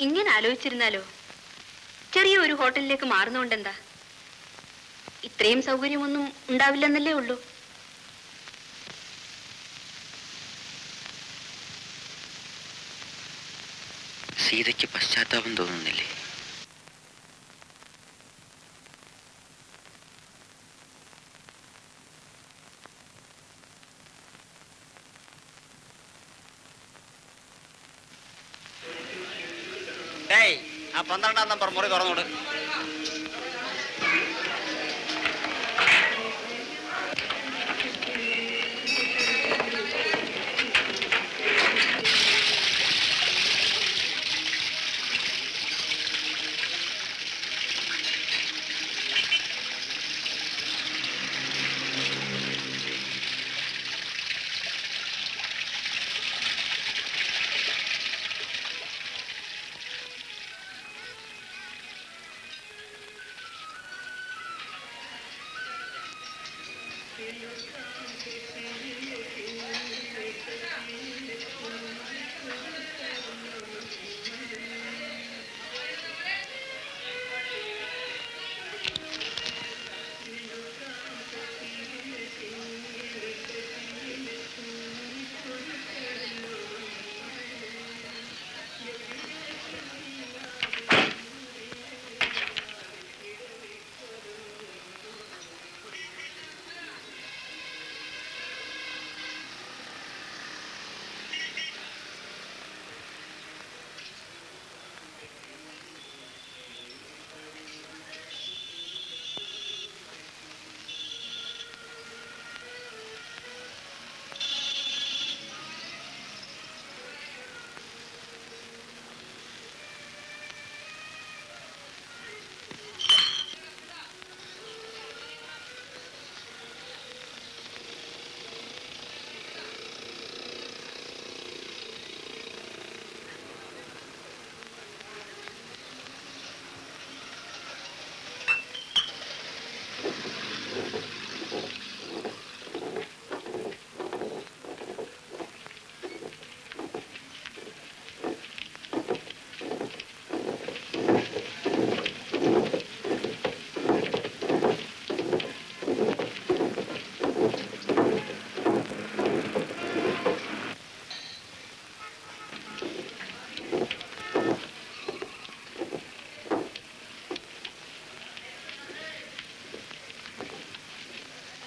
ഇങ്ങനെ ആലോചിച്ചിരുന്നാലോ? ചെറിയ ഒരു ഹോട്ടലിലേക്ക് മാറുന്നോണ്ടെന്താ? ഇത്രയും സൗകര്യമൊന്നും ഉണ്ടാവില്ലെന്നല്ലേ ഉള്ളൂ. സീതയ്ക്ക് പശ്ചാത്താപം തോന്നുന്നില്ലേ? ആ 12-ാം നമ്പർ മുറി തുറന്നോട്.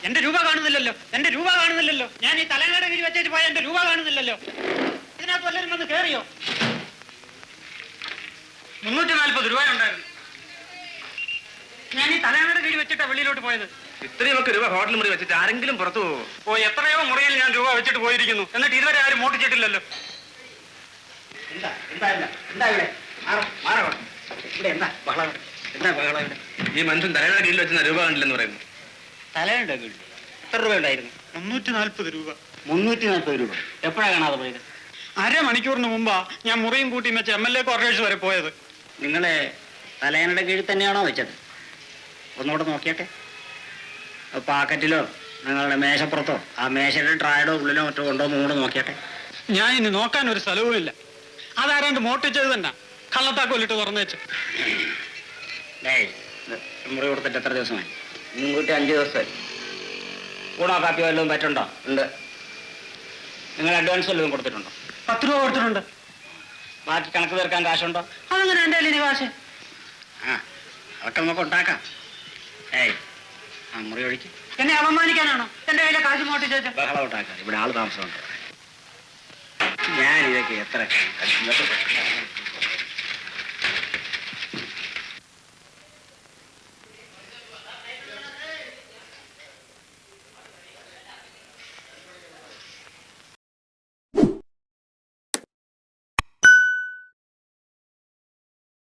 എന്റെ രൂപ കാണുന്നില്ലല്ലോ. ഞാൻ ഈ തലങ്ങയുടെ കീഴിൽ വെച്ചിട്ട് പോയ എന്റെ രൂപ കാണുന്നില്ലല്ലോ. ഇതിനകത്ത് വല്ലവരും വന്ന് കേറിയോ? 340 രൂപ ഉണ്ടായിരുന്നു. ഞാൻ ഈ തലങ്ങയുടെ കീഴിൽ വെച്ചിട്ടാ വെളിയിലോട്ട് പോയത്. ഇത്രയൊക്കെ രൂപ ഹോട്ടൽ മുറി വെച്ചിട്ട് ആരെങ്കിലും പുറത്തു പോകുമോ? ഓ, എത്രയോ മുറിയിൽ ഞാൻ രൂപ വെച്ചിട്ട് പോയിരിക്കുന്നു. എന്നിട്ട് ഇതുവരെ ആരും മോട്ടിച്ചിട്ടില്ലല്ലോ. ഈ മനുഷ്യൻ തലയുടെ കീഴിൽ വെച്ച രൂപ കണ്ടില്ലെന്ന് പറയുന്നു. തലയുടെ കീഴിൽ എത്ര രൂപ ഉണ്ടായിരുന്നു? 340 രൂപ. 340 രൂപ എപ്പോഴാണ് കാണാതെ പോയത്? അരമണിക്കൂറിന് മുമ്പാ ഞാൻ മുറിയും കൂട്ടി വെച്ച് MLA ക്വാർട്ടേഴ്സ് വരെ പോയത്. നിങ്ങളെ തലയണയുടെ കീഴിൽ തന്നെയാണോ വെച്ചത്? ഒന്നുകൂടെ നോക്കിയട്ടെ. പാക്കറ്റിലോ നിങ്ങളുടെ മേശപ്പുറത്തോ ആ മേശയുടെ ഡ്രായഡോ ഉള്ളിലോ മറ്റോ ഉണ്ടോ കൂടെ നോക്കിയട്ടെ. ഞാൻ ഇനി നോക്കാൻ ഒരു സ്ഥലവുമില്ല. അതാരാണ്ട് മോട്ടിച്ചത് തന്നെ. കള്ളത്താക്കോലിട്ട് തുറന്നു വെച്ച്. മുറി കൊടുത്തിട്ട് എത്ര ദിവസമായി? മുൻകൂട്ടി 5 ദിവസമായി. ഊണോ കാപ്പിയോ വല്ലതും പറ്റുണ്ടോ? ഉണ്ട്. നിങ്ങൾ അഡ്വാൻസ് വല്ലതും കൊടുത്തിട്ടുണ്ടോ? 10 രൂപ കൊടുത്തിട്ടുണ്ട്. ബാക്കി കണക്ക് തീർക്കാൻ കാശുണ്ടോ? അതങ്ങനെ എൻ്റെ കയ്യിൽ കാശ്. ആ, അതൊക്കെ നമുക്ക് ഉണ്ടാക്കാം. ആ മുറി ഒഴിക്ക്. എന്നെ അപമാനിക്കാനാണോ എൻ്റെ കയ്യിലെ കാശ് മോട്ടിച്ചു? ബഹളം ഉണ്ടാക്കാം. ഇവിടെ ആള് താമസമുണ്ട്. ഞാൻ ഇതൊക്കെ എത്ര